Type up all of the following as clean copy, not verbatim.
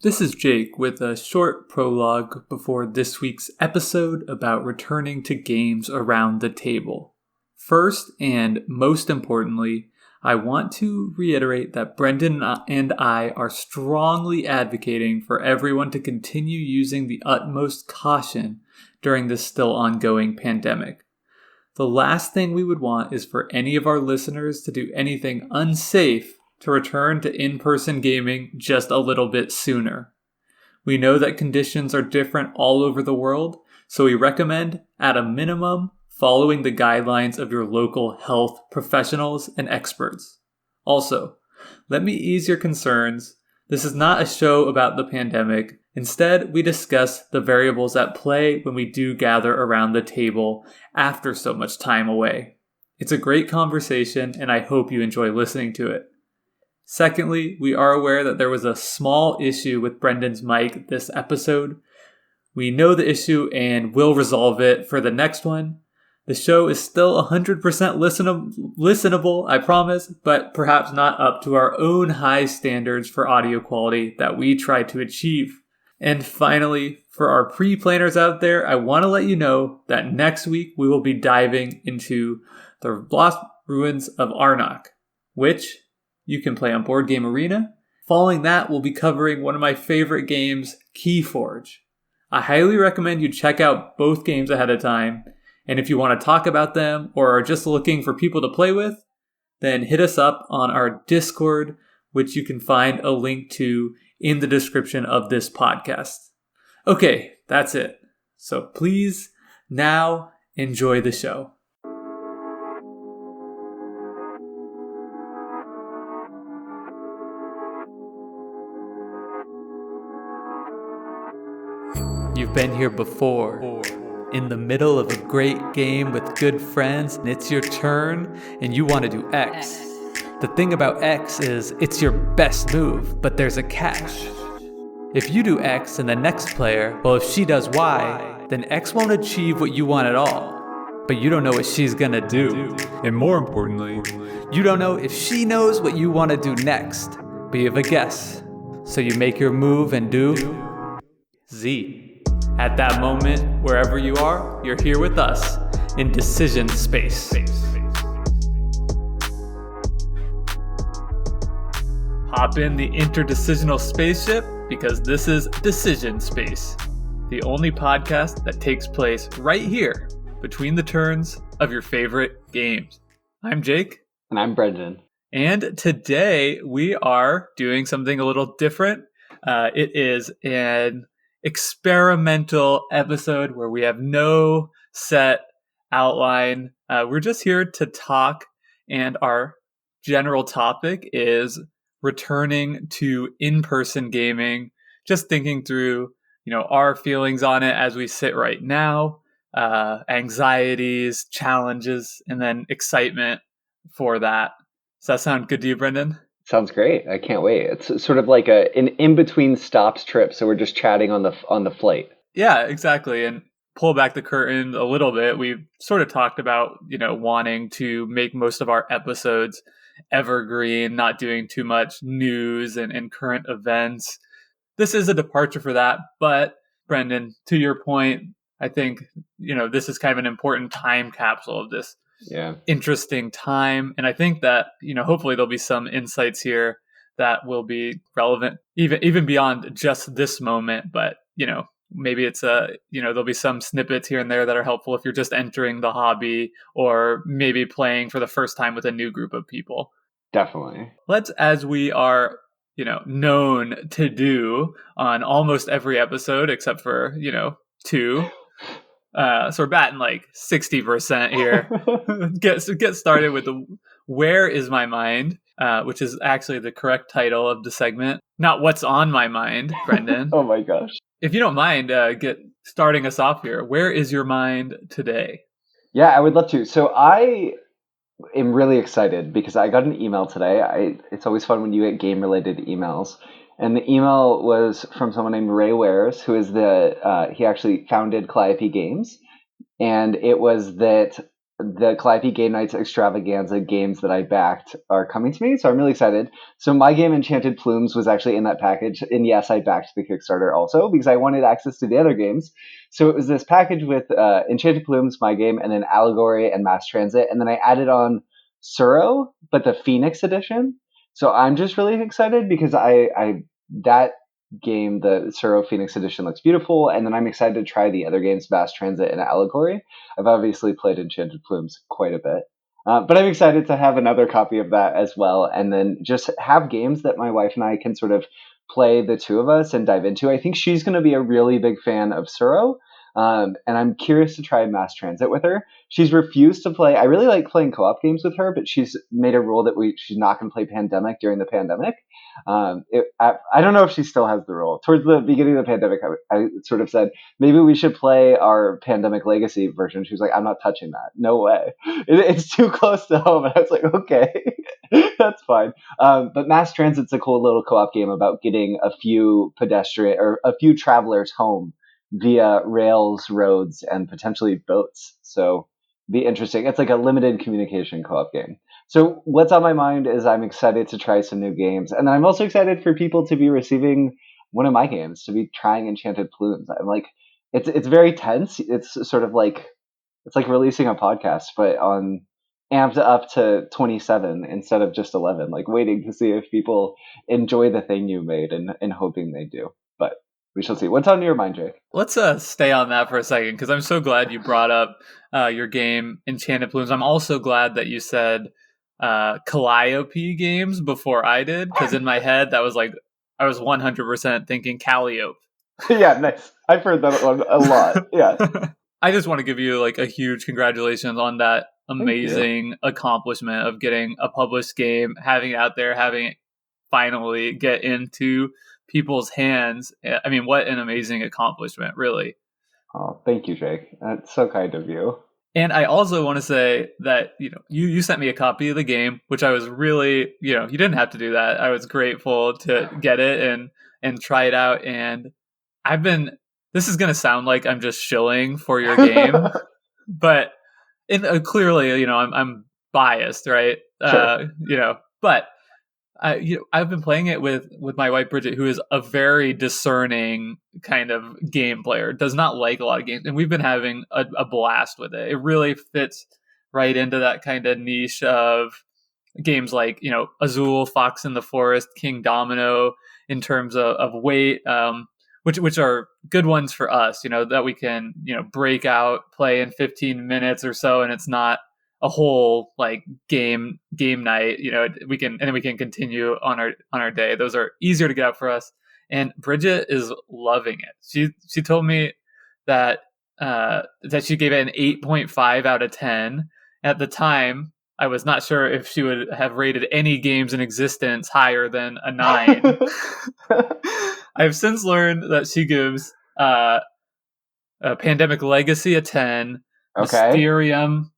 This is Jake with a short prologue before this week's episode about returning to games around the table. First, and most importantly, I want to reiterate that Brendan and I are strongly advocating for everyone to continue using the utmost caution during this still ongoing pandemic. The last thing we would want is for any of our listeners to do anything unsafe to return to in-person gaming just a little bit sooner. We know that conditions are different all over the world, so we recommend, at a minimum, following the guidelines of your local health professionals and experts. Also, let me ease your concerns. This is not a show about the pandemic. Instead, we discuss the variables at play when we do gather around the table after so much time away. It's a great conversation, and I hope you enjoy listening to it. Secondly, we are aware that there was a small issue with Brendan's mic this episode. We know the issue and will resolve it for the next one. The show is still 100% listenable, I promise, but perhaps not up to our own high standards for audio quality that we try to achieve. And finally, for our pre-planners out there, I want to let you know that next week we will be diving into the Lost Ruins of Arnak, which you can play on Board Game Arena. Following that, we'll be covering one of my favorite games, Keyforge. I highly recommend you check out both games ahead of time, and if you want to talk about them or are just looking for people to play with, then hit us up on our Discord, which you can find a link to in the description of this podcast. Okay, that's it. So please, now enjoy the show. You've been here before, in the middle of a great game with good friends, and it's your turn, and you want to do X. The thing about X is it's your best move, but there's a catch. If you do X and the next player, well, if she does Y, then X won't achieve what you want at all. But you don't know what she's gonna do. And more importantly, you don't know if she knows what you want to do next, but you have a guess. So you make your move and do Z. At that moment, wherever you are, you're here with us in Decision Space. Hop in the interdecisional spaceship because this is Decision Space, the only podcast that takes place right here between the turns of your favorite games. I'm Jake. And I'm Brendan. And today we are doing something a little different. It is an experimental episode where we have no set outline. We're just here to talk, and our general topic is returning to in-person gaming. Just thinking through, our feelings on it as we sit right now, anxieties, challenges, and then excitement for that. Does that sound good to you, Brendan? Sounds great. I can't wait. It's sort of like an in-between stops trip, so we're just chatting on the flight. Yeah, exactly. And pull back the curtain a little bit. We've sort of talked about, wanting to make most of our episodes evergreen, not doing too much news and current events. This is a departure for that. But Brendan, to your point, I think, this is kind of an important time capsule of this interesting time. And I think that, hopefully there'll be some insights here that will be relevant even beyond just this moment. But, maybe it's there'll be some snippets here and there that are helpful if you're just entering the hobby or maybe playing for the first time with a new group of people. Definitely. Let's, as we are, known to do on almost every episode, except for, 2. So we're batting like 60% here. Get started with the Where is my mind, which is actually the correct title of the segment. Not What's on my mind, Brendan. Oh my gosh. If you don't mind, get starting us off here. Where is your mind today? Yeah, I would love to. So I am really excited because I got an email today. It's always fun when you get game-related emails. And the email was from someone named Ray Wares, who is he actually founded Calliope Games. And it was that the Calliope Game Nights extravaganza games that I backed are coming to me, so I'm really excited. So my game Enchanted Plumes was actually in that package, and yes, I backed the Kickstarter also because I wanted access to the other games. So it was this package with Enchanted Plumes, my game, and then Allegory and Mass Transit, and then I added on Suro, but the Phoenix edition. So I'm just really excited because I that game, the Suro Phoenix edition, looks beautiful, and then I'm excited to try the other games, Mass Transit and Allegory. I've obviously played Enchanted Plumes quite a bit. But I'm excited to have another copy of that as well, and then just have games that my wife and I can sort of play, the two of us, and dive into. I think she's going to be a really big fan of Suro, and I'm curious to try Mass Transit with her. She's refused to play. I really like playing co-op games with her, but she's made a rule that she's not going to play Pandemic during the pandemic. I don't know if she still has the rule. Towards the beginning of the pandemic, I sort of said, maybe we should play our Pandemic Legacy version. She was like, I'm not touching that. No way. It's too close to home. And I was like, okay, that's fine. But Mass Transit's a cool little co-op game about getting a few pedestrian or a few travelers home via rails, roads, and potentially boats. So be interesting. It's like a limited communication co-op game. So what's on my mind is I'm excited to try some new games, and then I'm also excited for people to be receiving one of my games, to be trying Enchanted Plumes. I'm like, it's very tense. It's sort of like it's like releasing a podcast, but on amped up to 27 instead of just 11. Like waiting to see if people enjoy the thing you made, and hoping they do. But we shall see. What's on your mind, Jake? Let's stay on that for a second, because I'm so glad you brought up your game Enchanted Plumes. I'm also glad that you said Calliope games before I did, because in my head that was like I was 100% thinking Calliope. Yeah, nice. I've heard that one a lot. Yeah. I just want to give you like a huge congratulations on that Thank you. amazing accomplishment of getting a published game, having it out there, having it finally get into people's hands. I mean, what an amazing accomplishment, really. Oh, thank you, Jake. That's so kind of you. And I also want to say that, you sent me a copy of the game, which I was really, you didn't have to do that. I was grateful to get it and try it out. And this is going to sound like I'm just shilling for your game, but clearly, I'm biased, right? Sure. But I've been playing it with my wife Bridget, who is a very discerning kind of game player, does not like a lot of games, and we've been having a blast with it. It really fits right into that kind of niche of games like Azul, Fox in the Forest, Kingdomino, in terms of weight, which are good ones for us, that we can break out, play in 15 minutes or so, and it's not a whole like game night. We can continue on our day. Those are easier to get out for us, and Bridget is loving it. She told me that that she gave it an 8.5 out of 10. At the time, I was not sure if she would have rated any games in existence higher than a 9. I've since learned that she gives Pandemic Legacy a 10, Okay. Mysterium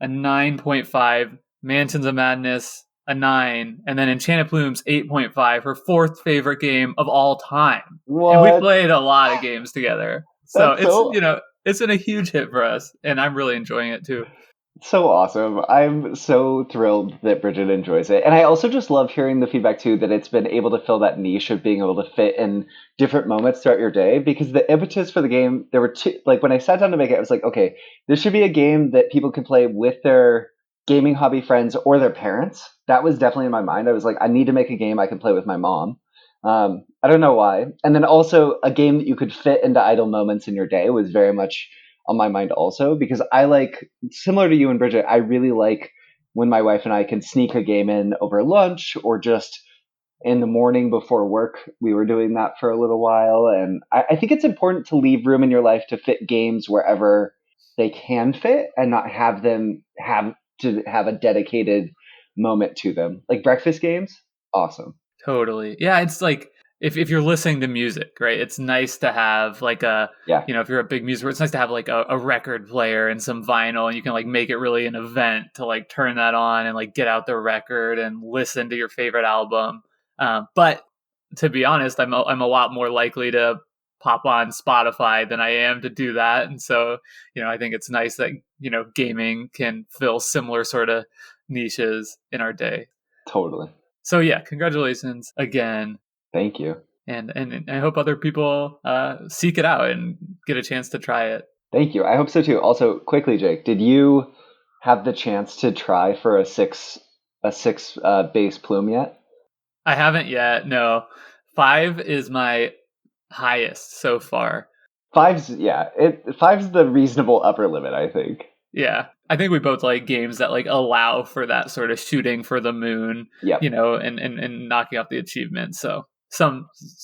a 9.5, Mansions of Madness a 9, and then Enchanted Plumes 8.5, her fourth favorite game of all time. And we What? played a lot of games together. So That's it's, so it's been a huge hit for us, and I'm really enjoying it too. so awesome. I'm so thrilled that Bridget enjoys it. And I also just love hearing the feedback too that it's been able to fill that niche of being able to fit in different moments throughout your day, because the impetus for the game, there were two, like when I sat down to make it, I was like, okay, this should be a game that people can play with their gaming hobby friends or their parents. That was definitely in my mind. I was like, I need to make a game I can play with my mom. I don't know why. And then also a game that you could fit into idle moments in your day was very much on my mind also, because I like, similar to you and Bridget, I really like when my wife and I can sneak a game in over lunch or just in the morning before work. We were doing that for a little while. And I think it's important to leave room in your life to fit games wherever they can fit and not have them have to have a dedicated moment to them. Like breakfast games, awesome. Totally. Yeah, it's like if you're listening to music, right? It's nice to have like Yeah. if you're a big music, it's nice to have like a record player and some vinyl, and you can like make it really an event to like turn that on and like get out the record and listen to your favorite album. But to be honest, I'm a lot more likely to pop on Spotify than I am to do that. And so, I think it's nice that, gaming can fill similar sort of niches in our day. Totally. So yeah, congratulations again. Thank you. And I hope other people seek it out and get a chance to try it. Thank you. I hope so too. Also, quickly, Jake, did you have the chance to try for a six base plume yet? I haven't yet. No, 5 is my highest so far. Five's the reasonable upper limit, I think. Yeah, I think we both like games that like allow for that sort of shooting for the moon. Yep. And knocking off the achievements. So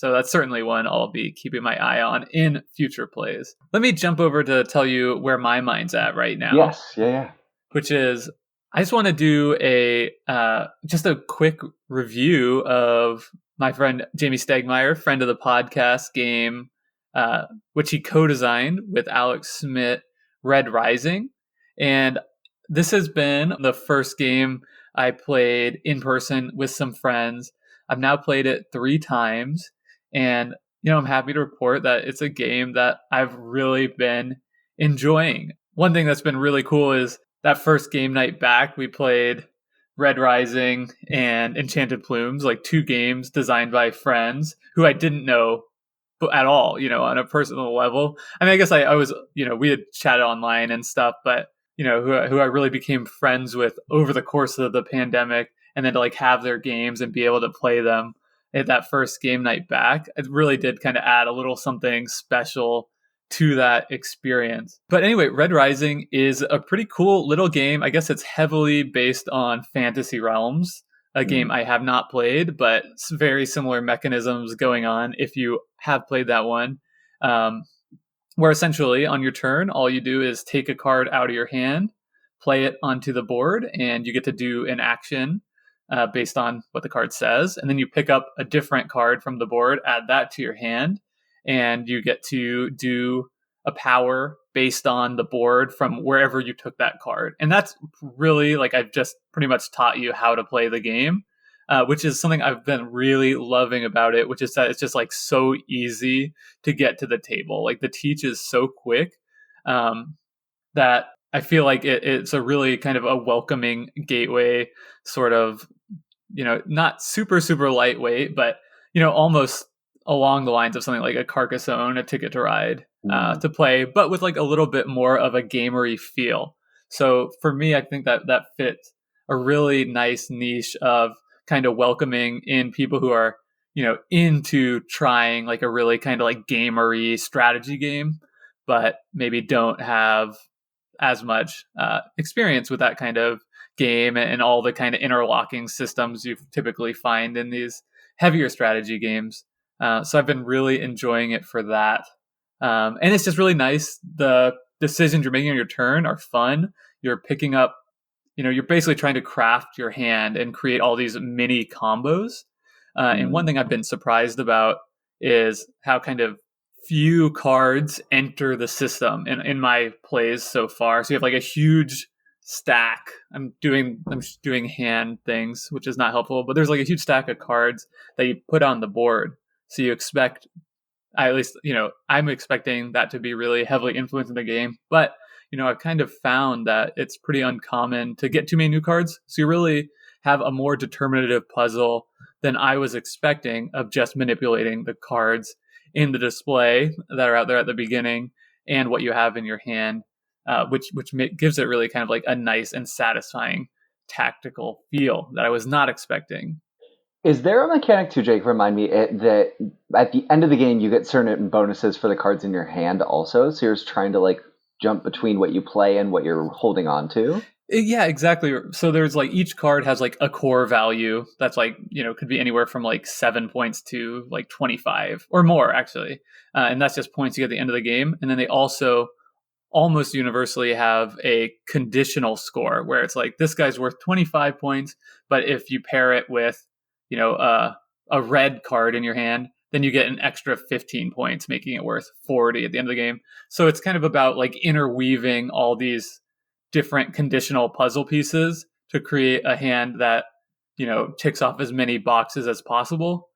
that's certainly one I'll be keeping my eye on in future plays. Let me jump over to tell you where my mind's at right now. Yes, yeah. Which is, I just want to do just a quick review of my friend Jamie Stegmeyer, friend of the podcast game, which he co-designed with Alex Smith, Red Rising. And this has been the first game I played in person with some friends. I've now played it 3 times, and I'm happy to report that it's a game that I've really been enjoying. One thing that's been really cool is that first game night back, we played Red Rising and Enchanted Plumes, like 2 games designed by friends who I didn't know at all, on a personal level. I mean, I guess I was, we had chatted online and stuff, but, who I really became friends with over the course of the pandemic, and then to like have their games and be able to play them at that first game night back, it really did kind of add a little something special to that experience. But anyway, Red Rising is a pretty cool little game. I guess it's heavily based on Fantasy Realms, a game I have not played, but it's very similar mechanisms going on if you have played that one, where essentially on your turn, all you do is take a card out of your hand, play it onto the board, and you get to do an action based on what the card says. And then you pick up a different card from the board, add that to your hand, and you get to do a power based on the board from wherever you took that card. And that's really, like, I've just pretty much taught you how to play the game, which is something I've been really loving about it, which is that it's just like so easy to get to the table. Like the teach is so quick that I feel like it's a really kind of a welcoming gateway, sort of, not super, super lightweight, but, almost along the lines of something like a Carcassonne, a Ticket to Ride, to play, but with like a little bit more of a gamery feel. So for me, I think that fits a really nice niche of kind of welcoming in people who are, into trying like a really kind of like gamery strategy game, but maybe don't have as much experience with that kind of game and all the kind of interlocking systems you typically find in these heavier strategy games. So I've been really enjoying it for that. And it's just really nice. The decisions you're making on your turn are fun. You're picking up, you're basically trying to craft your hand and create all these mini combos. And one thing I've been surprised about is how kind of few cards enter the system in my plays so far. So you have like a huge stack. I'm doing hand things, which is not helpful, but there's like a huge stack of cards that you put on the board. So you expect, at least, I'm expecting that to be really heavily influencing the game. But, I've kind of found that it's pretty uncommon to get too many new cards. So you really have a more determinative puzzle than I was expecting of just manipulating the cards in the display that are out there at the beginning and what you have in your hand, which gives it really kind of like a nice and satisfying tactical feel that I was not expecting. Is there a mechanic too, Jake, remind me, that at the end of the game you get certain bonuses for the cards in your hand also? So you're just trying to like jump between what you play and what you're holding on to? Yeah, exactly. So there's like each card has like a core value that's like, could be anywhere from like 7 points to like 25 or more, actually. And that's just points you get at the end of the game. And then they also almost universally have a conditional score where it's like, this guy's worth 25 points, but if you pair it with, a red card in your hand, then you get an extra 15 points, making it worth 40 at the end of the game. So it's kind of about like interweaving all these different conditional puzzle pieces to create a hand that, ticks off as many boxes as possible,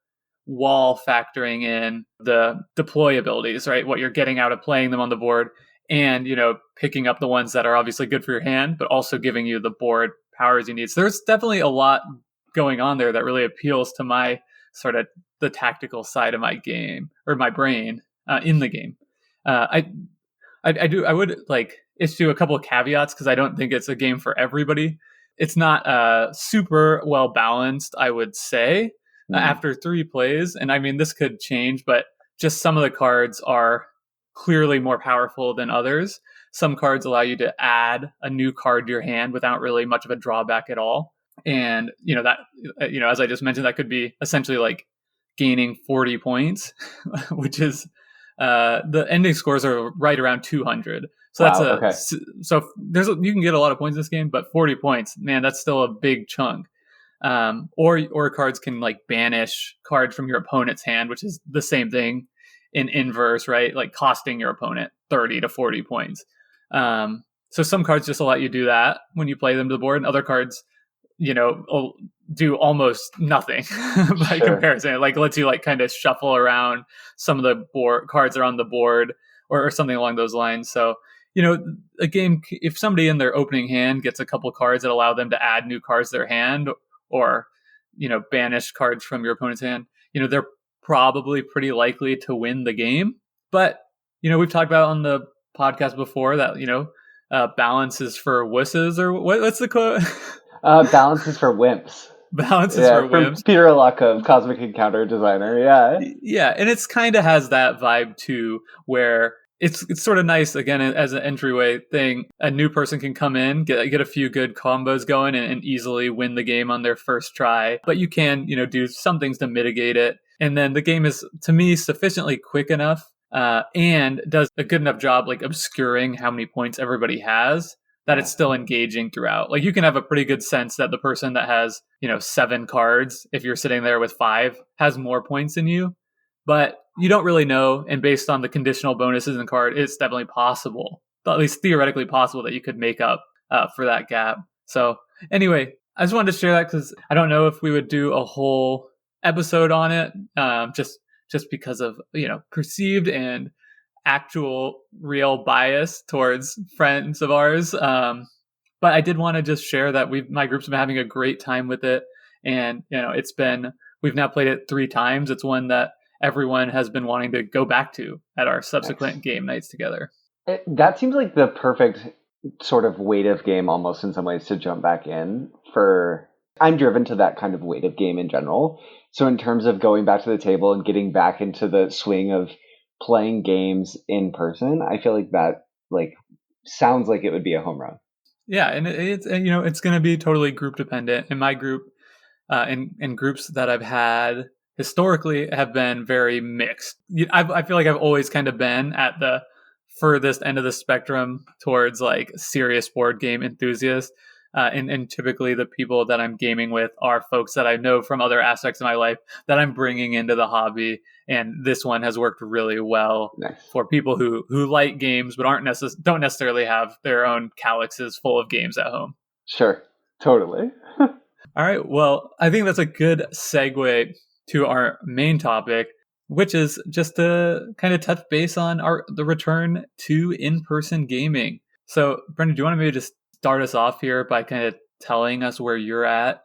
while factoring in the deploy abilities, right? What you're getting out of playing them on the board, and picking up the ones that are obviously good for your hand, but also giving you the board powers you need. So there's definitely a lot going on there that really appeals to my sort of the tactical side of my game or my brain in the game. I would like issue a couple of caveats because I don't think it's a game for everybody. It's not super well balanced, I would say, after 3 plays. And I mean, this could change, but just some of the cards are clearly more powerful than others. Some cards allow you to add a new card to your hand without really much of a drawback at all. And, that, as I just mentioned, that could be essentially like gaining 40 points, which is the ending scores are right around 200. So that's so you can get a lot of points in this game, but 40 points, man, that's still a big chunk. Or cards can like banish cards from your opponent's hand, which is the same thing in inverse, right? Like costing your opponent 30 to 40 points. So some cards just let you do that when you play them to the board, and other cards, do almost nothing by comparison. It like lets you like kind of shuffle around some of the board cards that are on the board or something along those lines. So, a game, if somebody in their opening hand gets a couple cards that allow them to add new cards to their hand or, banish cards from your opponent's hand, they're probably pretty likely to win the game. But, we've talked about on the podcast before that, balance is for wusses, or what's the quote? Balance is for wimps. Balance is for wimps. From Peter Alaka, Cosmic Encounter designer. Yeah, and it's kind of has that vibe too, where it's sort of nice, again, as an entryway thing. A new person can come in, get a few good combos going and easily win the game on their first try. But you can, do some things to mitigate it. And then the game is, to me, sufficiently quick enough and does a good enough job like obscuring how many points everybody has, that it's still engaging throughout. Like you can have a pretty good sense that the person that has, 7 cards, if you're sitting there with 5, has more points than you, but you don't really know. And based on the conditional bonuses in the card, it's definitely possible, at least theoretically possible, that you could make up for that gap. So anyway, I just wanted to share that because I don't know if we would do a whole episode on it, just because of, perceived and actual real bias towards friends of ours. But I did want to just share that my group's been having a great time with it. And, we've now played it 3 times. It's one that everyone has been wanting to go back to at our subsequent game nights together. That seems like the perfect sort of weight of game almost in some ways to jump back in for. I'm driven to that kind of weight of game in general. So in terms of going back to the table and getting back into the swing of playing games in person, I feel like that sounds like it would be a home run. Yeah, and it's going to be totally group dependent. In my group, and groups that I've had historically have been very mixed. I feel like I've always kind of been at the furthest end of the spectrum towards like serious board game enthusiasts. And typically the people that I'm gaming with are folks that I know from other aspects of my life that I'm bringing into the hobby. And this one has worked really well for people who like games but don't necessarily have their own calyxes full of games at home. Sure, totally. All right. Well, I think that's a good segue to our main topic, which is just to kind of touch base on the return to in-person gaming. So, Brendan, do you want to maybe just start us off here by kind of telling us where you're at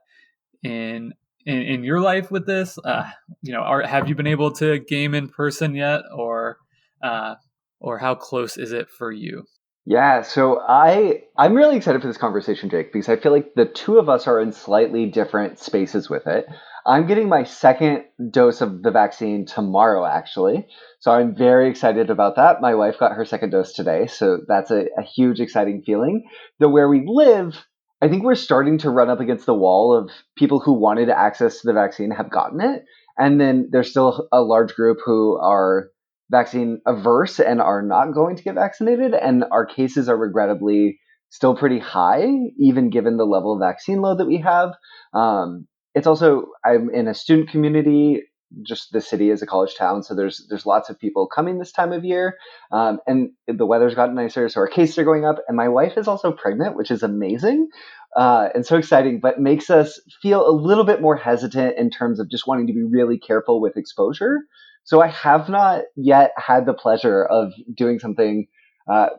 in your life with this? Have you been able to game in person yet, or how close is it for you? Yeah, so I'm really excited for this conversation, Jake, because I feel like the two of us are in slightly different spaces with it. I'm getting my second dose of the vaccine tomorrow, actually. So I'm very excited about that. My wife got her second dose today, so that's a huge, exciting feeling. Though where we live, I think we're starting to run up against the wall of people who wanted access to the vaccine have gotten it. And then there's still a large group who are vaccine averse and are not going to get vaccinated. And our cases are regrettably still pretty high, even given the level of vaccine load that we have. It's also, I'm in a student community. Just the city is a college town, so there's lots of people coming this time of year, and the weather's gotten nicer, so our cases are going up. And my wife is also pregnant, which is amazing. and so exciting, but makes us feel a little bit more hesitant in terms of just wanting to be really careful with exposure. So I have not yet had the pleasure of doing something,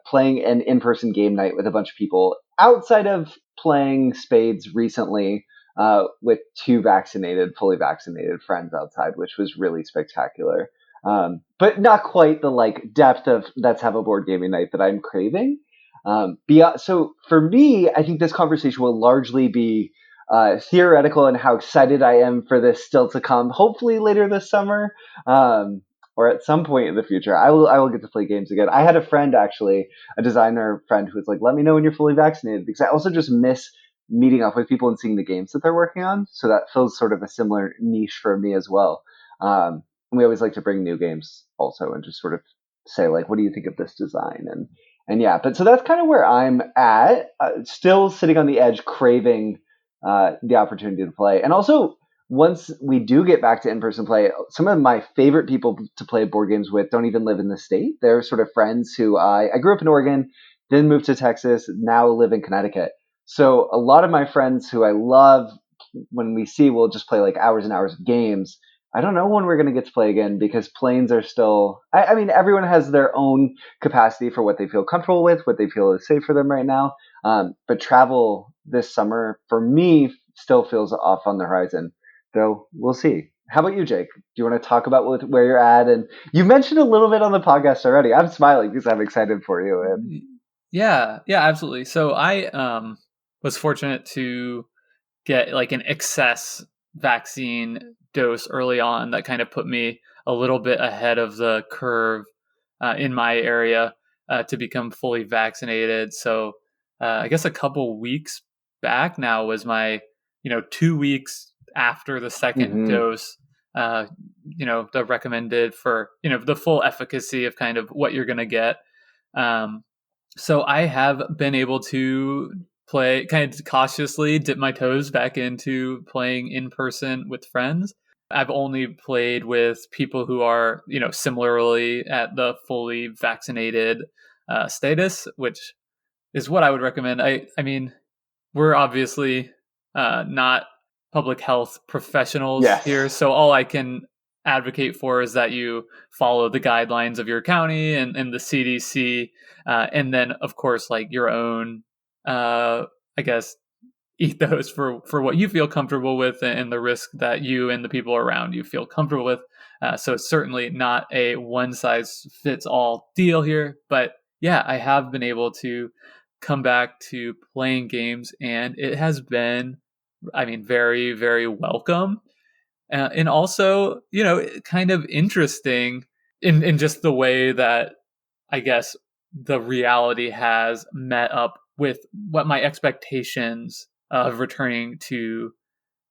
playing an in-person game night with a bunch of people outside of playing spades recently, with two fully vaccinated friends outside, which was really spectacular. But not quite the like depth of let's have a board gaming night that I'm craving. So for me, I think this conversation will largely be theoretical and how excited I am for this still to come. Hopefully later this summer, or at some point in the future, I will get to play games again. I had a friend actually, a designer friend, who was like, "Let me know when you're fully vaccinated," because I also just miss meeting up with people and seeing the games that they're working on. So that feels sort of a similar niche for me as well. And we always like to bring new games also and just sort of say like, "What do you think of this design?" And yeah, but so that's kind of where I'm at. Still sitting on the edge, craving the opportunity to play. And also, once we do get back to in-person play, some of my favorite people to play board games with don't even live in the state. They're sort of friends who I grew up in Oregon, then moved to Texas, now live in Connecticut. So a lot of my friends who I love, when we see, we'll just play like hours and hours of games. I don't know when we're going to get to play again because planes are still. I mean, everyone has their own capacity for what they feel comfortable with, what they feel is safe for them right now. But travel this summer for me still feels off on the horizon, though we'll see. How about you, Jake? Do you want to talk about where you're at? And you mentioned a little bit on the podcast already. I'm smiling because I'm excited for you. And Yeah, absolutely. So I was fortunate to get like an excess vaccine dose early on that kind of put me a little bit ahead of the curve in my area to become fully vaccinated. So I guess a couple weeks back now was my 2 weeks after the second mm-hmm. dose. The recommended for the full efficacy of kind of what you're going to get. So I have been able to play, kind of cautiously dip my toes back into playing in person with friends. I've only played with people who are, similarly at the fully vaccinated status, which is what I would recommend. I mean, we're obviously not public health professionals here, Yes. so all I can advocate for is that you follow the guidelines of your county and the CDC, and then of course like your own, I guess, ethos for what you feel comfortable with and the risk that you and the people around you feel comfortable with. So it's certainly not a one size fits all deal here, but yeah, I have been able to come back to playing games, and it has been, I mean, very, very welcome. And also, kind of interesting in just the way that I guess the reality has met up with what my expectations of returning to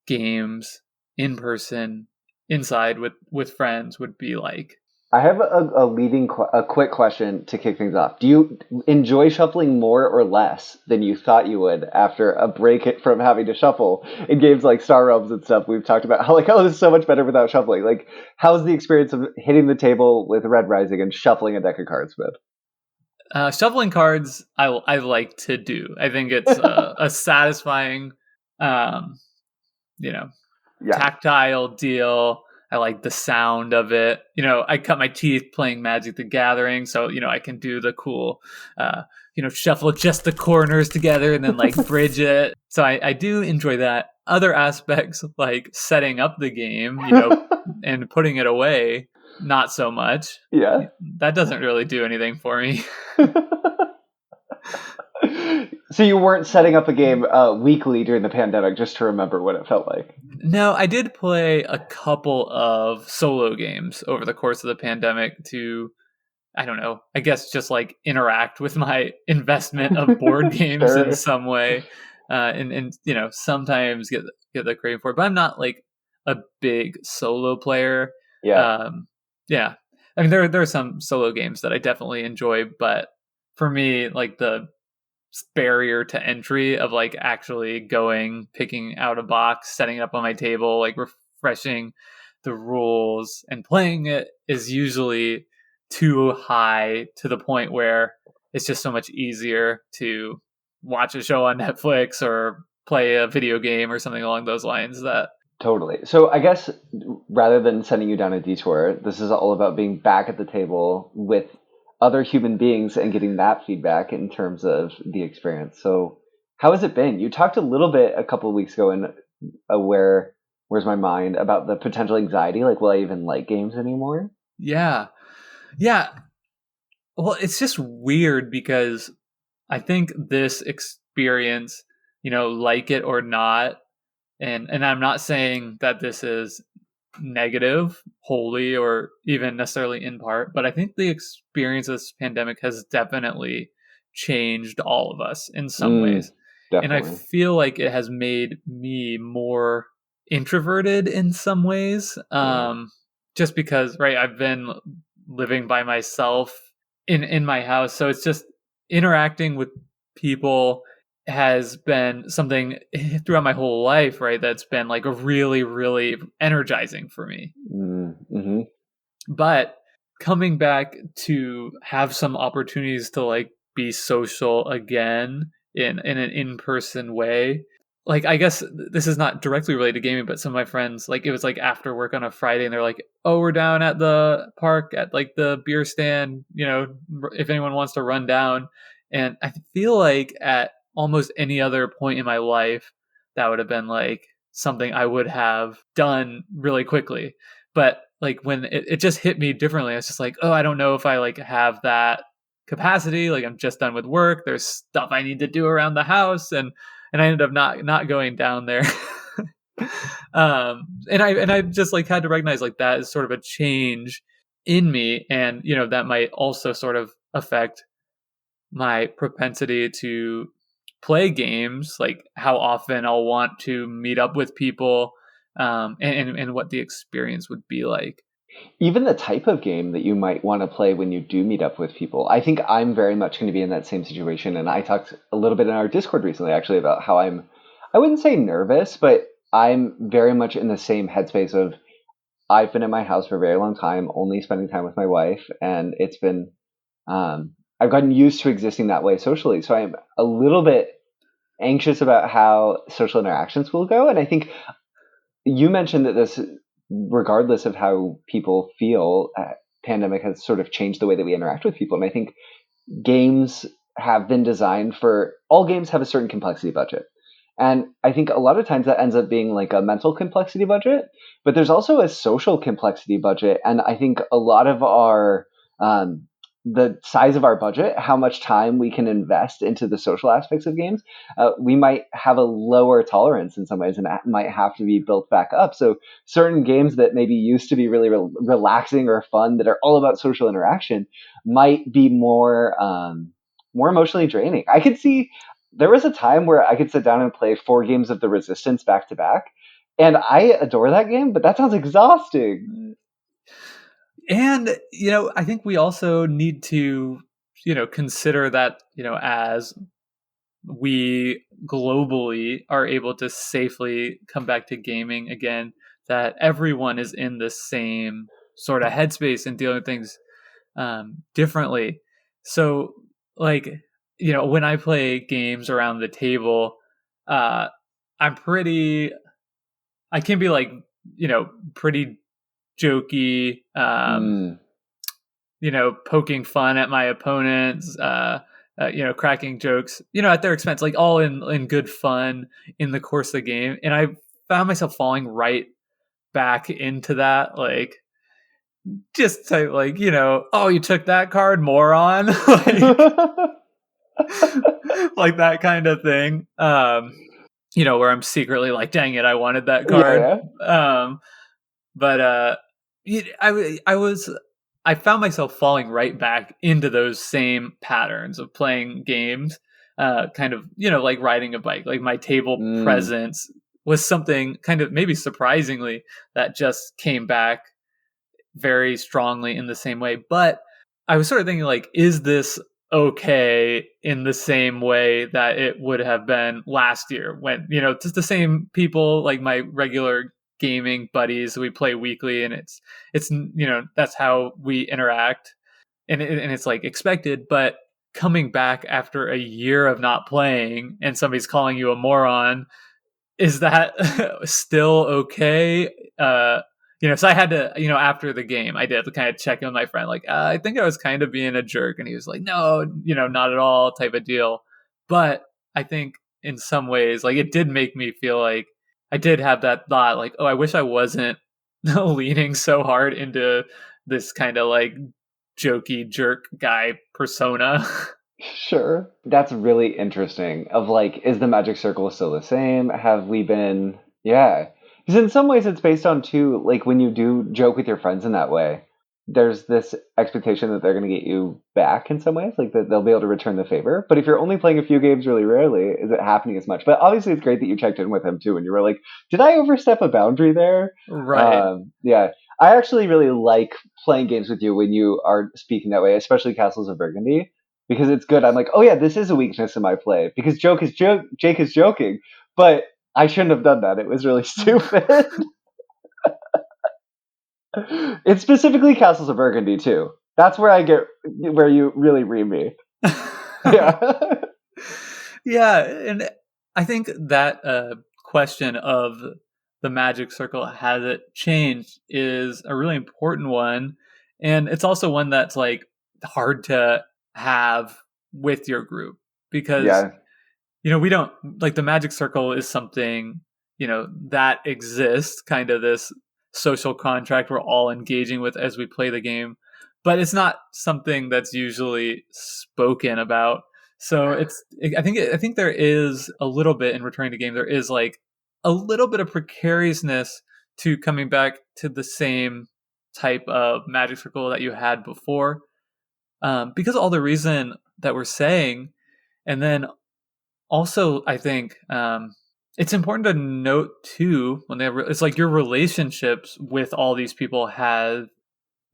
games in person inside with friends would be like. I have a quick question to kick things off. Do you enjoy shuffling more or less than you thought you would after a break from having to shuffle in games like Star Realms and stuff? We've talked about how like, oh, this is so much better without shuffling. Like, how's the experience of hitting the table with Red Rising and shuffling a deck of cards, man? Shuffling cards, I like to do. I think it's a satisfying, um, you know, Yeah. tactile deal. I like the sound of it. I cut my teeth playing Magic the Gathering, so I can do the cool, shuffle just the corners together and then like bridge it. So I do enjoy that. Other aspects like setting up the game, and putting it away, not so much. Yeah. That doesn't really do anything for me. So you weren't setting up a game weekly during the pandemic just to remember what it felt like? No, I did play a couple of solo games over the course of the pandemic to, I don't know, I guess just like interact with my investment of board games in Sure. some way, and sometimes get the craving for it. But I'm not like a big solo player. Yeah. Yeah, I mean there are some solo games that I definitely enjoy, but for me, like the barrier to entry of like actually going, picking out a box, setting it up on my table, like refreshing the rules and playing it is usually too high to the point where it's just so much easier to watch a show on Netflix or play a video game or something along those lines. That Totally. So I guess rather than sending you down a detour, this is all about being back at the table with other human beings and getting that feedback in terms of the experience. So how has it been? You talked a little bit a couple of weeks ago in Where's My Mind about the potential anxiety, like will I even like games anymore? yeah. Well, it's just weird because I think this experience, like it or not, and I'm not saying that this is negative wholly or even necessarily in part, but I think the experience of this pandemic has definitely changed all of us in some ways. And I Definitely. feel like it has made me more introverted in some ways. Yeah. Just because, right, I've been living by myself in my house. So it's just interacting with people has been something throughout my whole life, right? That's been like a really, really energizing for me. Mm-hmm. But coming back to have some opportunities to like be social again in an in-person way, like I guess this is not directly related to gaming, but some of my friends, like it was like after work on a Friday and they're like, oh, we're down at the park at like the beer stand, if anyone wants to run down. And I feel like at almost any other point in my life that would have been like something I would have done really quickly. But like when it just hit me differently, I was just like, oh, I don't know if I like have that capacity. Like I'm just done with work. There's stuff I need to do around the house, and I ended up not going down there. And I just like had to recognize like that is sort of a change in me, and that might also sort of affect my propensity to play games, like how often I'll want to meet up with people, and what the experience would be like. Even the type of game that you might want to play when you do meet up with people. I think I'm very much going to be in that same situation. And I talked a little bit in our Discord recently, actually, about how I wouldn't say nervous, but I'm very much in the same headspace of I've been in my house for a very long time, only spending time with my wife. And it's been, I've gotten used to existing that way socially. So I'm a little bit anxious about how social interactions will go. And I think you mentioned that this, regardless of how people feel, pandemic has sort of changed the way that we interact with people. And I think games have been designed for all games have a certain complexity budget. And I think a lot of times that ends up being like a mental complexity budget, but there's also a social complexity budget. And I think a lot of our, the size of our budget, how much time we can invest into the social aspects of games, we might have a lower tolerance in some ways, and that might have to be built back up. So certain games that maybe used to be really relaxing or fun, that are all about social interaction, might be more emotionally draining. I could see there was a time where I could sit down and play 4 games of the Resistance back to back, and I adore that game, but that sounds exhausting. And I think we also need to consider that as we globally are able to safely come back to gaming again, that everyone is in the same sort of headspace and dealing with things differently. So like when I play games around the table, uh I'm pretty I can be like pretty jokey, Mm, poking fun at my opponents, cracking jokes, at their expense, like all in good fun in the course of the game. And I found myself falling right back into that, like just type like, oh, you took that card, moron, like that kind of thing. Where I'm secretly like, dang it, I wanted that yeah, card. yeah. But I found myself falling right back into those same patterns of playing games, kind of, like riding a bike. Like my table Mm. presence was something kind of maybe surprisingly that just came back very strongly in the same way. But I was sort of thinking, like, is this okay in the same way that it would have been last year when, just the same people, like my regular gaming buddies, we play weekly, and it's that's how we interact, and it's like expected. But coming back after a year of not playing and somebody's calling you a moron, is that still okay? So I had to, after the game, I did kind of check in with my friend, like, I think I was kind of being a jerk. And he was like, no, not at all, type of deal. But I think in some ways, like, it did make me feel like I did have that thought, like, oh, I wish I wasn't leaning so hard into this kind of like jokey jerk guy persona. Sure. That's really interesting. Of like, is the magic circle still the same? Have we been, yeah. Because in some ways it's based on too, like when you do joke with your friends in that way, there's this expectation that they're going to get you back in some ways, like that they'll be able to return the favor. But if you're only playing a few games really rarely, is it happening as much? But obviously it's great that you checked in with him too and you were like, did I overstep a boundary there? Right. Yeah. I actually really like playing games with you when you are speaking that way, especially Castles of Burgundy, because it's good. I'm like, oh yeah, this is a weakness in my play because Jake is joking, but I shouldn't have done that. It was really stupid. It's specifically Castles of Burgundy too. That's where I get where you really read me. Yeah. Yeah, and I think that question of the magic circle, has it changed, is a really important one, and it's also one that's like hard to have with your group because Yeah. we don't, like, the magic circle is something that exists, kind of this social contract we're all engaging with as we play the game, but it's not something that's usually spoken about. So I think there is a little bit in returning to game, there is like a little bit of precariousness to coming back to the same type of magic circle that you had before, because of all the reason that we're saying. And then also, I think it's important to note too, when it's like your relationships with all these people have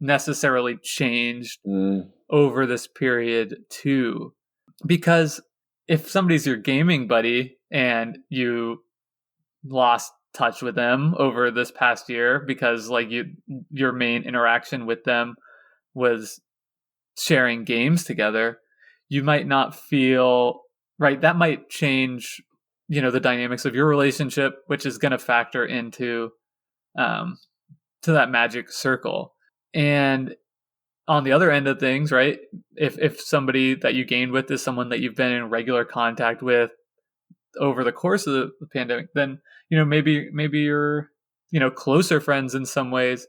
necessarily changed over this period too, because if somebody's your gaming buddy and you lost touch with them over this past year because like your main interaction with them was sharing games together, you might not feel right. That might change, the dynamics of your relationship, which is going to factor into um, to that magic circle. And on the other end of things, right, if somebody that you gained with is someone that you've been in regular contact with over the course of the pandemic, then maybe you're closer friends in some ways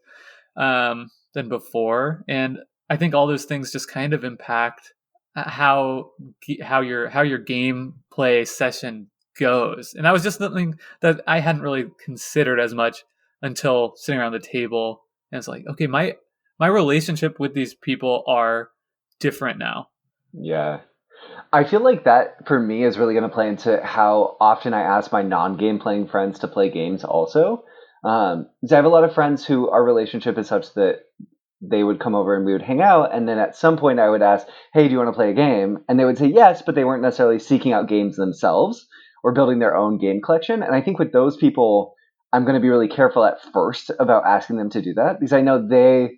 than before. And I think all those things just kind of impact how your gameplay session goes. And that was just something that I hadn't really considered as much until sitting around the table. And it's like, okay, my relationship with these people are different now. Yeah. I feel like that for me is really going to play into how often I ask my non-game playing friends to play games also. Because I have a lot of friends who our relationship is such that they would come over and we would hang out. And then at some point I would ask, hey, do you want to play a game? And they would say yes, but they weren't necessarily seeking out games themselves or building their own game collection. And I think with those people, I'm going to be really careful at first about asking them to do that because I know they,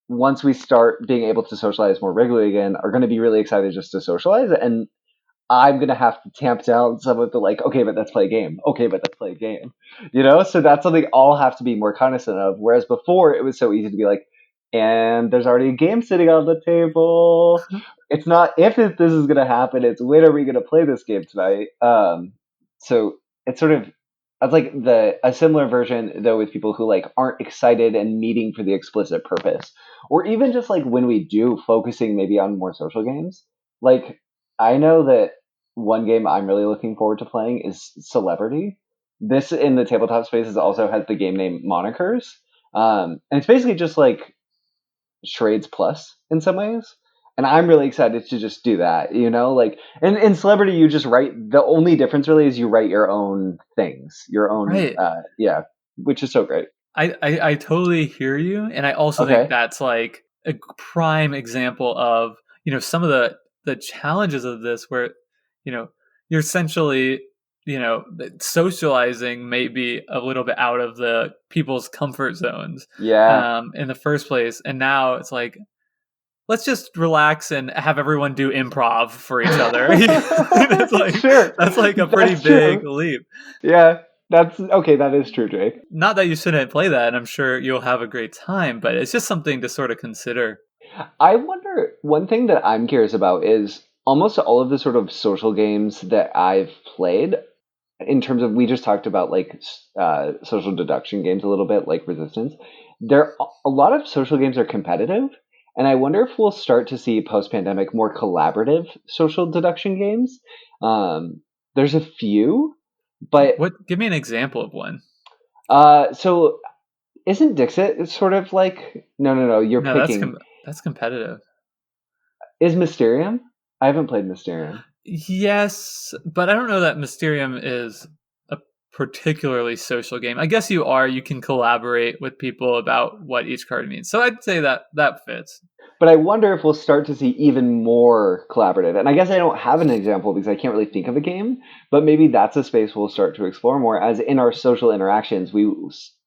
once we start being able to socialize more regularly again, are going to be really excited just to socialize. And I'm going to have to tamp down some of the like, okay, but let's play a game. Okay, but let's play a game. So that's something I'll have to be more cognizant of. Whereas before it was so easy to be like, and there's already a game sitting on the table. It's not if this is going to happen, it's when are we going to play this game tonight? So it's sort of, that's like a similar version though with people who like aren't excited and meeting for the explicit purpose, or even just like when we do focusing maybe on more social games. Like I know that one game I'm really looking forward to playing is Celebrity. This in the tabletop spaces also has the game name Monikers, and it's basically just like Charades Plus in some ways. And I'm really excited to just do that, like in Celebrity, you just write, the only difference really is you write your own things, your own, Right. yeah, which is so great. I totally hear you. And I also think Okay. that's like a prime example of, some of the challenges of this where, you're essentially, socializing may be a little bit out of the people's comfort zones Yeah. in the first place. And now it's like, let's just relax and have everyone do improv for each other. It's like Sure, that's like a pretty that's big true. leap. Yeah, that's okay. That is true, Jake. Not that you shouldn't play that, and I'm sure you'll have a great time, but it's just something to sort of consider. I wonder, one thing that I'm curious about is almost all of the sort of social games that I've played, in terms of, we just talked about like social deduction games a little bit, like Resistance. There, a lot of social games are competitive, and I wonder if we'll start to see post-pandemic more collaborative social deduction games. There's a few, but What? Give me an example of one. so isn't Dixit sort of like, no, you're No, picking. that's competitive. Is Mysterium? I haven't played Mysterium. Yes, but I don't know that Mysterium is a particularly social game. I guess you are. You can collaborate with people about what each card means. So I'd say that that fits. But I wonder if we'll start to see even more collaborative. And I guess I don't have an example because I can't really think of a game, but maybe that's a space we'll start to explore more. As in our social interactions, we,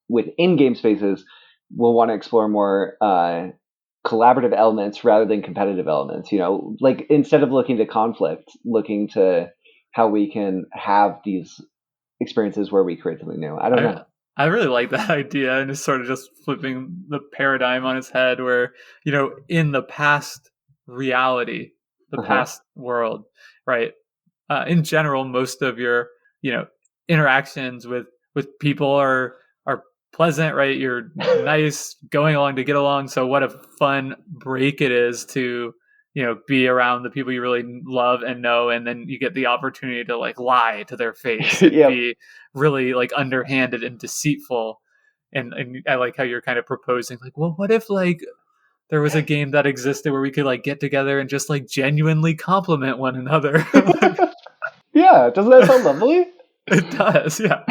with in-game spaces, we'll want to explore more collaborative elements rather than competitive elements. You know, like instead of looking to conflict, looking to how we can have these experiences where we create something new. I don't I know. I really like that idea, and it's sort of just flipping the paradigm on its head where, in the past reality, the Uh-huh. past world, right? In general, most of your, you know, interactions with people are pleasant, right? You're nice, going along to get along. So what a fun break it is to, be around the people you really love and know, and then you get the opportunity to like lie to their face and Yep. be really like underhanded and deceitful. And I like how you're kind of proposing like, well, what if like there was a game that existed where we could like get together and just like genuinely compliment one another. Like, Yeah, doesn't that sound lovely? it does, yeah.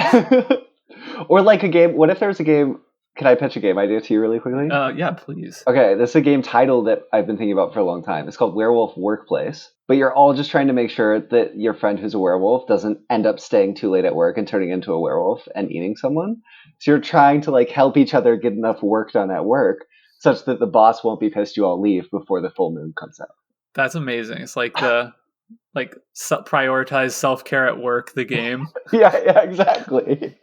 Or like a game. What if there's a game? Can I pitch a game idea to you really quickly? Yeah, please. Okay, this is a game title that I've been thinking about for a long time. It's called Werewolf Workplace. But you're all just trying to make sure that your friend who's a werewolf doesn't end up staying too late at work and turning into a werewolf and eating someone. So you're trying to like help each other get enough work done at work such that the boss won't be pissed you all leave before the full moon comes out. That's amazing. It's like the prioritize self care at work. The game. Yeah, exactly.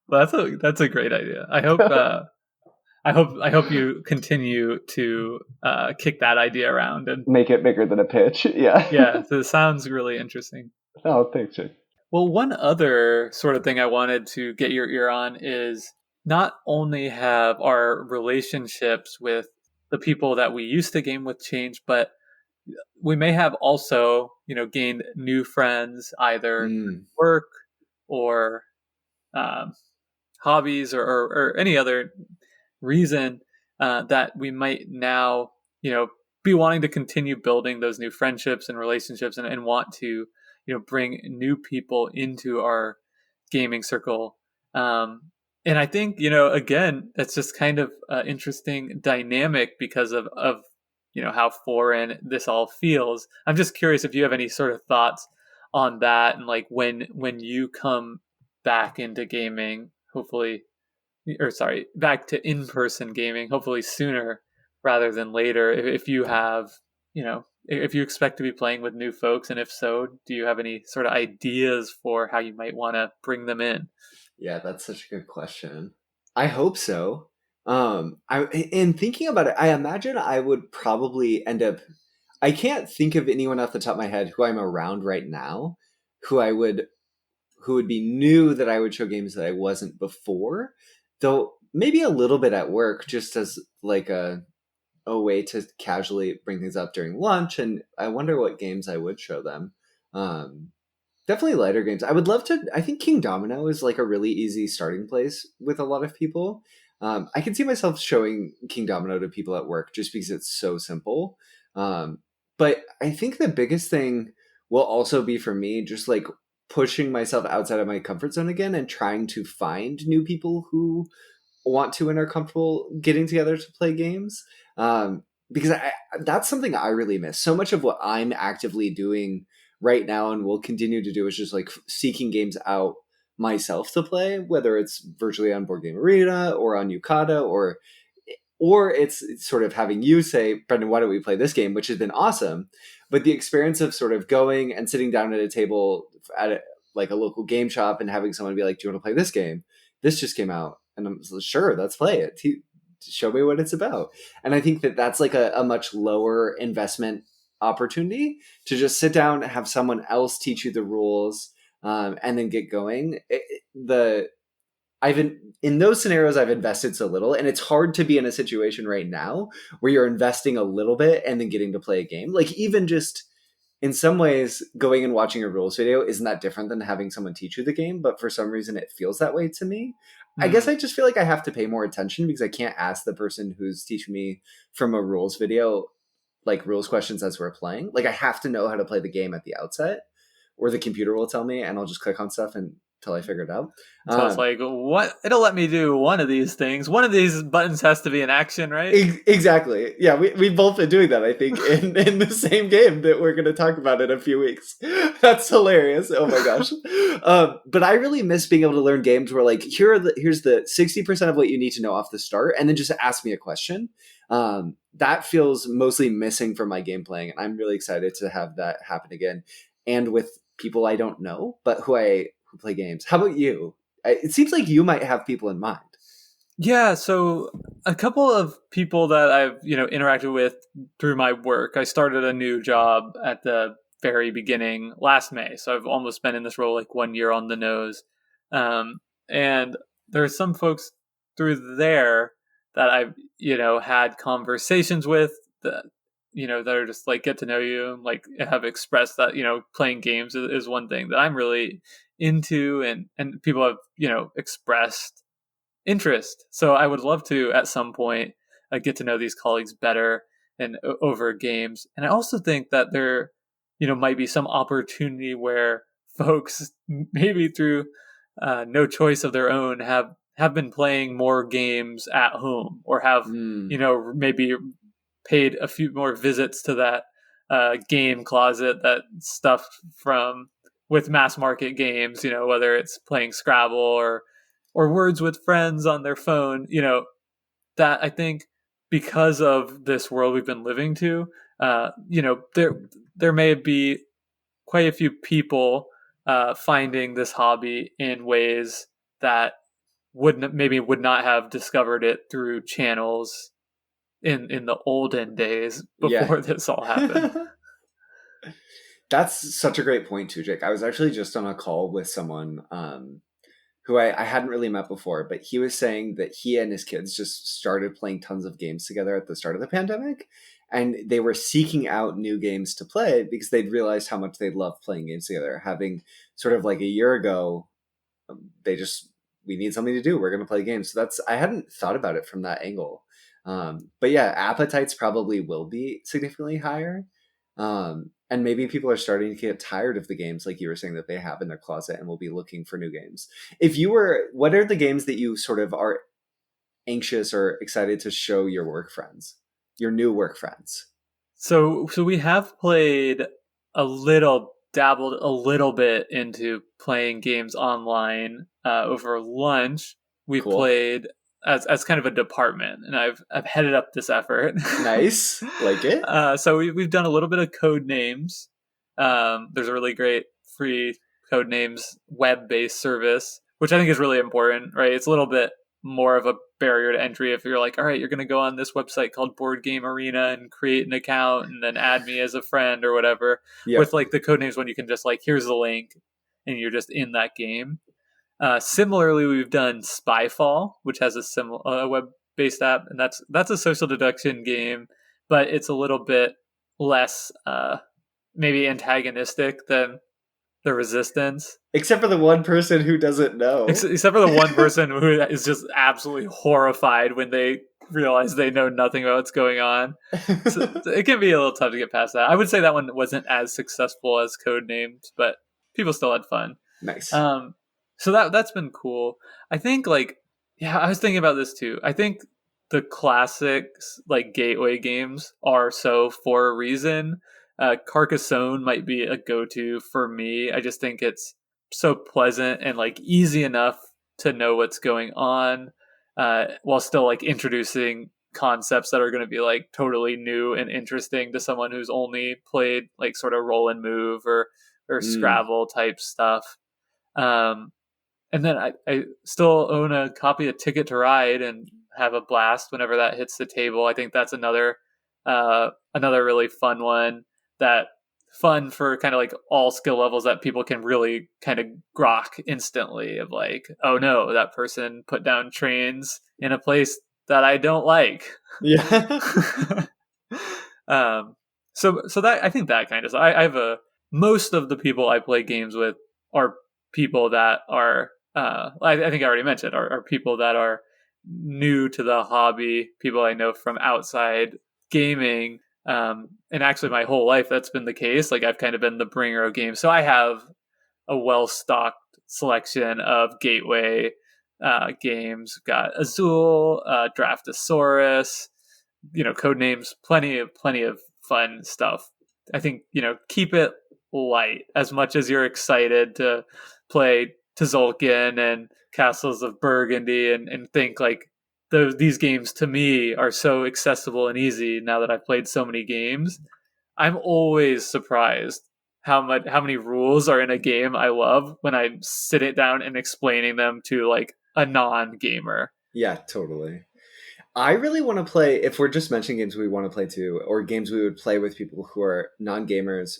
That's a great idea. I hope you continue to kick that idea around. And Make it bigger than a pitch. Yeah. yeah, so it sounds really interesting. Oh, thanks, Jake. Well, one other sort of thing I wanted to get your ear on is not only have our relationships with the people that we used to game with changed, but we may have also, gained new friends either Mm. work or um, hobbies or any other reason that we might now, be wanting to continue building those new friendships and relationships and want to, bring new people into our gaming circle. And I think, again, that's just kind of interesting dynamic because of, how foreign this all feels. I'm just curious if you have any sort of thoughts on that and like when you come back into gaming, hopefully, or sorry, back to in-person gaming, hopefully sooner rather than later. If you have, if you expect to be playing with new folks, and if so, do you have any sort of ideas for how you might want to bring them in? Yeah, that's such a good question. I hope so. I in thinking about it, I imagine I would probably end up. I can't think of anyone off the top of my head who I'm around right now, who I would who would be new that I would show games that I wasn't before. Though maybe a little bit at work, just as like a way to casually bring things up during lunch. And I wonder what games I would show them. Um, Definitely lighter games. I would love to. I think Kingdomino is like a really easy starting place with a lot of people. I can see myself showing Kingdomino to people at work just because it's so simple. Um, but I think the biggest thing will also be for me just like pushing myself outside of my comfort zone again and trying to find new people who want to and are comfortable getting together to play games. Because that's something I really miss. So much of what I'm actively doing right now and will continue to do is just like seeking games out myself to play, whether it's virtually on Board Game Arena or on Yukata or or it's sort of having you say, Brendan, why don't we play this game, which has been awesome. But the experience of sort of going and sitting down at a table at like a local game shop and having someone be like, do you want to play this game? This just came out. And I'm like, sure, let's play it. Show me what it's about. And I think that that's like a much lower investment opportunity to just sit down and have someone else teach you the rules, and then get going. In those scenarios, I've invested so little, and it's hard to be in a situation right now where you're investing a little bit and then getting to play a game. Like, even just in some ways, going and watching a rules video isn't that different than having someone teach you the game, but for some reason it feels that way to me. I guess I just feel like I have to pay more attention because I can't ask the person who's teaching me from a rules video, like, rules questions as we're playing. Like, I have to know how to play the game at the outset, or the computer will tell me and I'll just click on stuff until I figure it out. So it's like, what? It'll let me do one of these things. One of these buttons has to be in action, right? Exactly. Yeah, we've both been doing that, I think, in the same game that we're going to talk about in a few weeks. That's hilarious. Oh my gosh. But I really miss being able to learn games where, like, here's the 60% of what you need to know off the start, and then just ask me a question. That feels mostly missing from my game playing, and I'm really excited to have that happen again, and with people I don't know, but who play games. How about you? It seems like you might have people in mind. Yeah, so a couple of people that I've, interacted with through my work. I started a new job at the very beginning last May, so I've almost been in this role like 1 year on the nose. And there's some folks through there that I've, had conversations with that, that are just like, get to know you, like, have expressed that, playing games is one thing that I'm really into, and people have, expressed interest. So I would love to, at some point, get to know these colleagues better and over games. And I also think that there, might be some opportunity where folks, maybe through no choice of their own, have been playing more games at home, or have, maybe paid a few more visits to that game closet, that stuff from with mass market games, whether it's playing Scrabble or Words with Friends on their phone, that I think, because of this world we've been living to, there may be quite a few people finding this hobby in ways that would not have discovered it through channels in the olden days before this all happened. That's such a great point too, Jake. I was actually just on a call with someone who I hadn't really met before, but he was saying that he and his kids just started playing tons of games together at the start of the pandemic, and they were seeking out new games to play because they'd realized how much they loved playing games together. Having sort of like a year ago, we need something to do. We're going to play games. So I hadn't thought about it from that angle. But yeah, appetites probably will be significantly higher. And maybe people are starting to get tired of the games, like you were saying, that they have in their closet, and will be looking for new games. What are the games that you sort of are anxious or excited to show your your new work friends? So we have dabbled a little bit into playing games online over lunch. We played as kind of a department, and I've headed up this effort. Nice, like it. So we've done a little bit of Codenames. There's a really great free Codenames web-based service, which I think is really important, right? It's a little bit more of a barrier to entry if you're like, all right, you're going to go on this website called Board Game Arena and create an account and then add me as a friend or whatever. Yep. With like the Codenames one, you can just like, here's the link, and you're just in that game. Similarly, we've done Spyfall, which has a web-based app, and that's a social deduction game, but it's a little bit less maybe antagonistic than the Resistance. Except for the one person who doesn't know. Except for the one person who is just absolutely horrified when they realize they know nothing about what's going on. So it can be a little tough to get past that. I would say that one wasn't as successful as Codenames, but people still had fun. Nice. So that's been cool. I think I was thinking about this too. I think the classics, like gateway games, are so for a reason. Carcassonne might be a go-to for me. I just think it's so pleasant and like easy enough to know what's going on, while still like introducing concepts that are going to be like totally new and interesting to someone who's only played like sort of roll and move or Scrabble type stuff. And then I still own a copy of Ticket to Ride and have a blast whenever that hits the table. I think that's another really fun one, that fun for kind of like all skill levels that people can really kind of grok instantly of like, oh no, that person put down trains in a place that I don't like. Yeah. So that, I think that kind of, I have most of the people I play games with are people that are, I think I already mentioned, are people that are new to the hobby, people I know from outside gaming. And actually my whole life that's been the case. Like I've kind of been the bringer of games. So I have a well-stocked selection of gateway games. Got Azul, Draftosaurus, code names, plenty of fun stuff. I think, keep it light as much as you're excited to play Tzolk'in and Castles of Burgundy and think like these games to me are so accessible and easy now that I've played so many games. I'm always surprised how many rules are in a game I love when I'm sitting down and explaining them to like a non-gamer. Yeah, totally. I really want to play, if we're just mentioning games we want to play too, or games we would play with people who are non-gamers,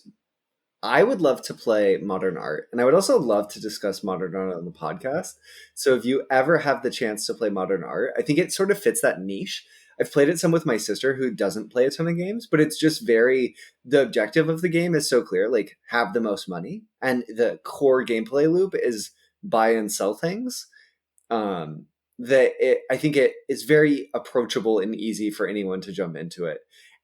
I would love to play Modern Art. And I would also love to discuss Modern Art on the podcast. So if you ever have the chance to play Modern Art, I think it sort of fits that niche. I've played it some with my sister who doesn't play a ton of games, but it's just the objective of the game is so clear, like have the most money. And the core gameplay loop is buy and sell things. I think it is very approachable and easy for anyone to jump into it.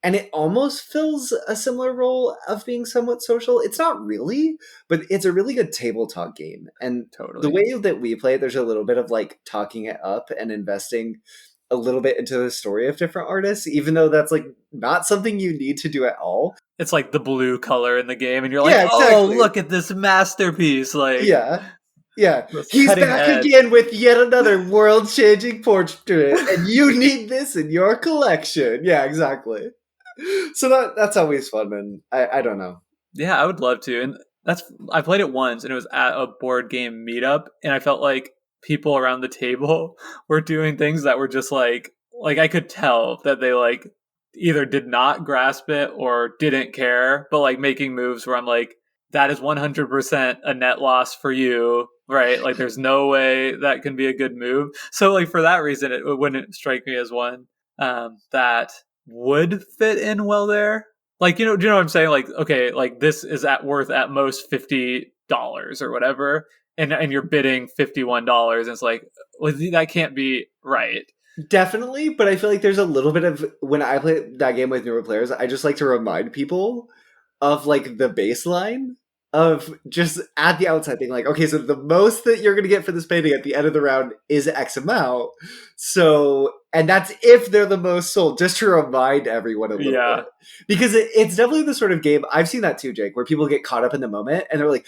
And it almost fills a similar role of being somewhat social. It's not really, but it's a really good table talk game. And Totally. The way that we play it, there's a little bit of like talking it up and investing a little bit into the story of different artists, even though that's like not something you need to do at all. It's like the blue color in the game and you're like, oh, look at this masterpiece. Like, yeah. He's back again with yet another world-changing portrait, and you need this in your collection. Yeah, exactly. So that's always fun, and I don't know. Yeah, I would love to. And I played it once, and it was at a board game meetup, and I felt like people around the table were doing things that were just like I could tell that they like either did not grasp it or didn't care, but like making moves where I'm like, that is 100% a net loss for you, right? Like there's no way that can be a good move. So like for that reason, it wouldn't strike me as one that would fit in well there. Like, do you know what I'm saying? Like, okay, like this is worth at most $50 or whatever. And you're bidding $51. And it's like, well, that can't be right. Definitely. But I feel like there's a little bit of, when I play that game with newer players, I just like to remind people of like the baseline of just at the outset being like, okay, so the most that you're going to get for this painting at the end of the round is X amount. So, and that's if they're the most sold, just to remind everyone a little bit. Because it's definitely the sort of game, I've seen that too, Jake, where people get caught up in the moment and they're like,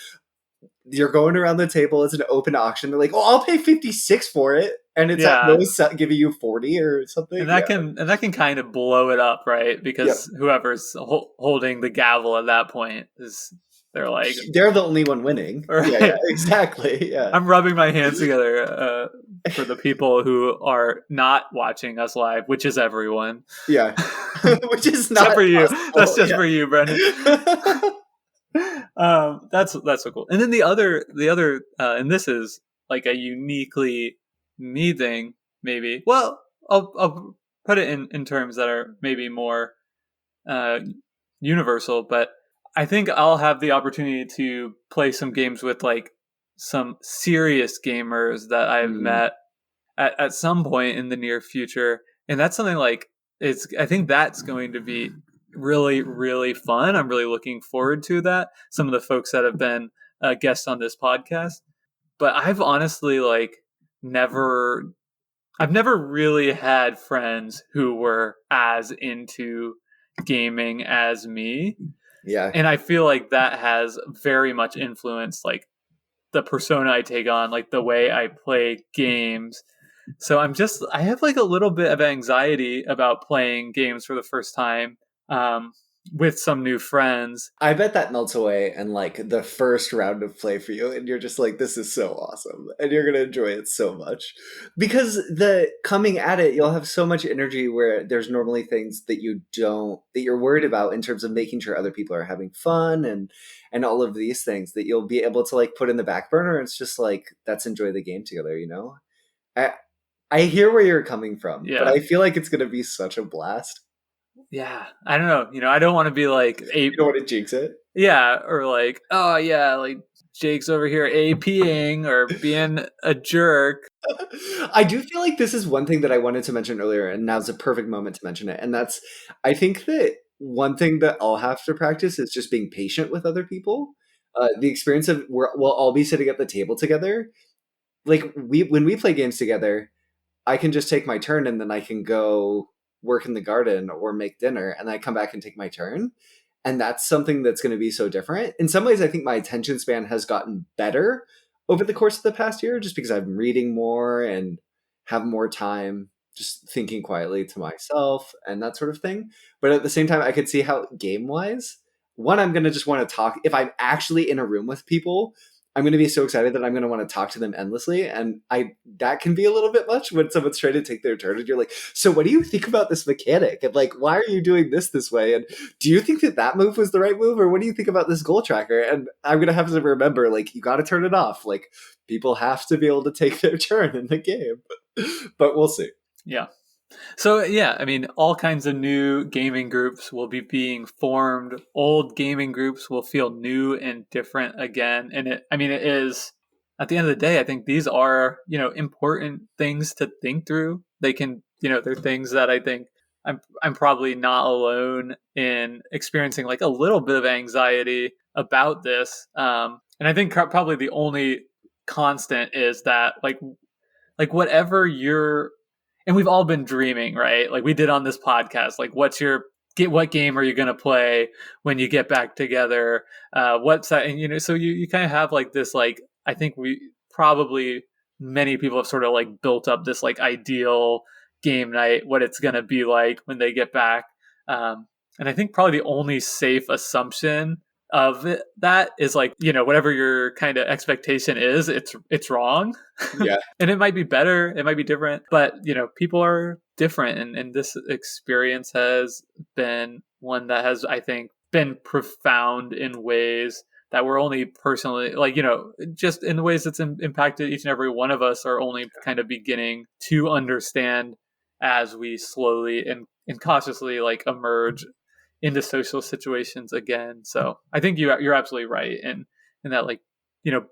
you're going around the table, it's an open auction. They're like, oh, I'll pay 56 for it. And it's at most giving you 40 or something. And that can kind of blow it up, right? Because whoever's holding the gavel at that point they're the only one winning. Right? Yeah, exactly. Yeah. I'm rubbing my hands together for the people who are not watching us live, which is everyone. Yeah. Which is not for you. Possible. That's just for you, Brendan. That's so cool. And then the other and this is like a uniquely me thing, maybe. Well, I'll put it in terms that are maybe more universal, but I think I'll have the opportunity to play some games with like some serious gamers that I've met at some point in the near future. And that's something like I think that's going to be really, really fun. I'm really looking forward to that. Some of the folks that have been guests on this podcast, but I've honestly I've never really had friends who were as into gaming as me. Yeah. And I feel like that has very much influenced like the persona I take on, like the way I play games. So I have like a little bit of anxiety about playing games for the first time with some new friends. I bet that melts away in like the first round of play for you, and you're just like, this is so awesome, and you're gonna enjoy it so much. Because the coming at it, you'll have so much energy where there's normally things that you're worried about in terms of making sure other people are having fun and all of these things that you'll be able to like put in the back burner. It's just like, let's enjoy the game together, you know? I I hear where you're coming from, but Yeah. I feel like it's gonna be such a blast. Yeah. I don't know. I don't want to be like You don't want to jinx it. yeah, or like, oh yeah, like Jake's over here APing or being a jerk. I do feel like this is one thing that I wanted to mention earlier, and now's the perfect moment to mention it. And that's, I think that one thing that I'll have to practice is just being patient with other people. The experience of we'll all be sitting at the table together. Like when we play games together, I can just take my turn and then I can go work in the garden or make dinner, and I come back and take my turn. And that's something that's going to be so different. In some ways, I think my attention span has gotten better over the course of the past year, just because I'm reading more and have more time just thinking quietly to myself and that sort of thing. But at the same time, I could see how game wise, one, I'm going to just want to talk. If I'm actually in a room with people, I'm going to be so excited that I'm going to want to talk to them endlessly. And that can be a little bit much when someone's trying to take their turn and you're like, so what do you think about this mechanic? And like, why are you doing this way? And do you think that move was the right move? Or what do you think about this goal tracker? And I'm going to have to remember, like, you got to turn it off. Like, people have to be able to take their turn in the game. But we'll see. Yeah. So yeah, all kinds of new gaming groups will be being formed. Old gaming groups will feel new and different again. And it is, at the end of the day, I think these are, important things to think through. They can, they're things that I think I'm probably not alone in experiencing like a little bit of anxiety about this. And I think probably the only constant is that like whatever you're, and we've all been dreaming, right? Like we did on this podcast, like what game are you going to play when you get back together? And so you kind of have like this, like, I think many people have sort of like built up this like ideal game night, what it's going to be like when they get back. And I think probably the only safe assumption of that is like, whatever your kind of expectation is, it's wrong. Yeah. And it might be better, it might be different, but people are different, and this experience has been one that has, I think, been profound in ways that we're only personally, like, just in the ways that's impacted each and every one of us, are only kind of beginning to understand as we slowly and cautiously like emerge into social situations again. So I think you're absolutely right in that, like,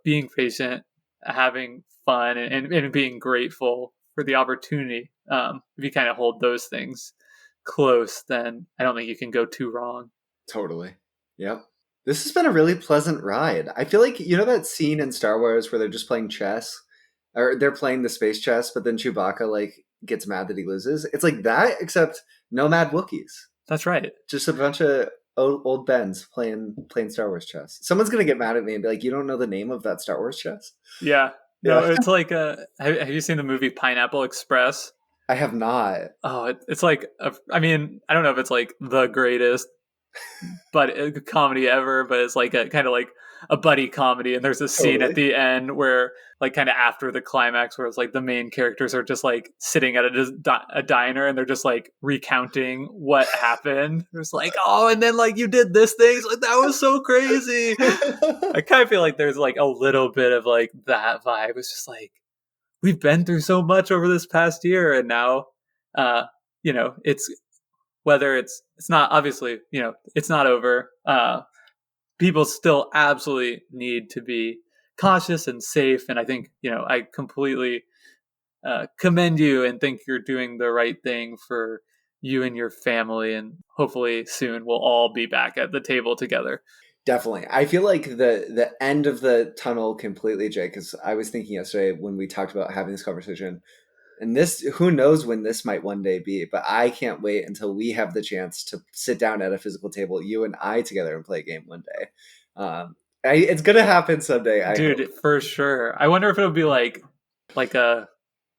being patient, having fun, and being grateful for the opportunity. If you kind of hold those things close, then I don't think you can go too wrong. Totally. Yep. This has been a really pleasant ride. I feel like, that scene in Star Wars where they're just playing chess, or they're playing the space chess, but then Chewbacca like gets mad that he loses. It's like that, except no mad Wookiees. That's right. Just a bunch of old Bens playing Star Wars chess. Someone's gonna get mad at me and be like, "You don't know the name of that Star Wars chess?" Yeah. No, it's like have you seen the movie Pineapple Express? I have not. Oh, it's like I don't know if it's like the greatest but comedy ever, but it's like a kind of like a buddy comedy, and there's a scene at the end where, like, kind of after the climax, where it's like the main characters are just like sitting at a diner and they're just like recounting what happened. It's like, oh, and then like you did this thing, it's like that was so crazy. I kind of feel like there's like a little bit of like that vibe. It's just like, we've been through so much over this past year, and now it's, whether it's not, obviously, it's not over. People still absolutely need to be cautious and safe. And I think, I completely commend you and think you're doing the right thing for you and your family. And hopefully soon we'll all be back at the table together. Definitely. I feel like the end of the tunnel completely, Jake, because I was thinking yesterday when we talked about having this conversation, and this, who knows when this might one day be, but I can't wait until we have the chance to sit down at a physical table, you and I together, and play a game one day. It's going to happen someday. Dude, for sure. I wonder if it'll be like a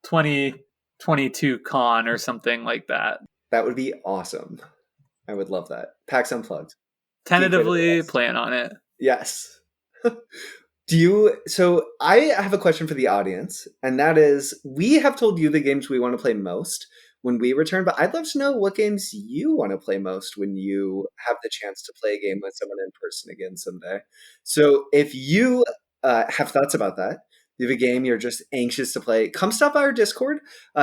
2022 con or something like that. That would be awesome. I would love that. PAX Unplugged. Tentatively plan on it. Yes. So I have a question for the audience, and that is, we have told you the games we want to play most when we return, but I'd love to know what games you want to play most when you have the chance to play a game with someone in person again someday. So if you have thoughts about that, you have a game you're just anxious to play, come stop by our Discord.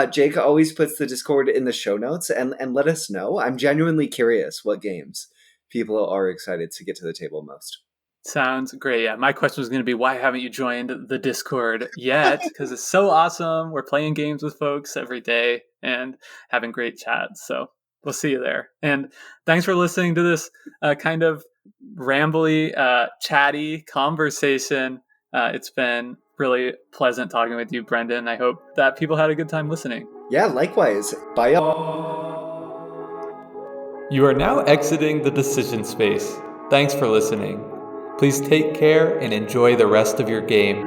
Jake always puts the Discord in the show notes, and let us know. I'm genuinely curious what games people are excited to get to the table most. Sounds great. Yeah, my question was going to be, why haven't you joined the Discord yet? Because it's so awesome. We're playing games with folks every day and having great chats. So we'll see you there. And thanks for listening to this kind of rambly, chatty conversation. It's been really pleasant talking with you, Brendan. I hope that people had a good time listening. Yeah, likewise. Bye, y'all. You are now exiting the decision space. Thanks for listening. Please take care and enjoy the rest of your game.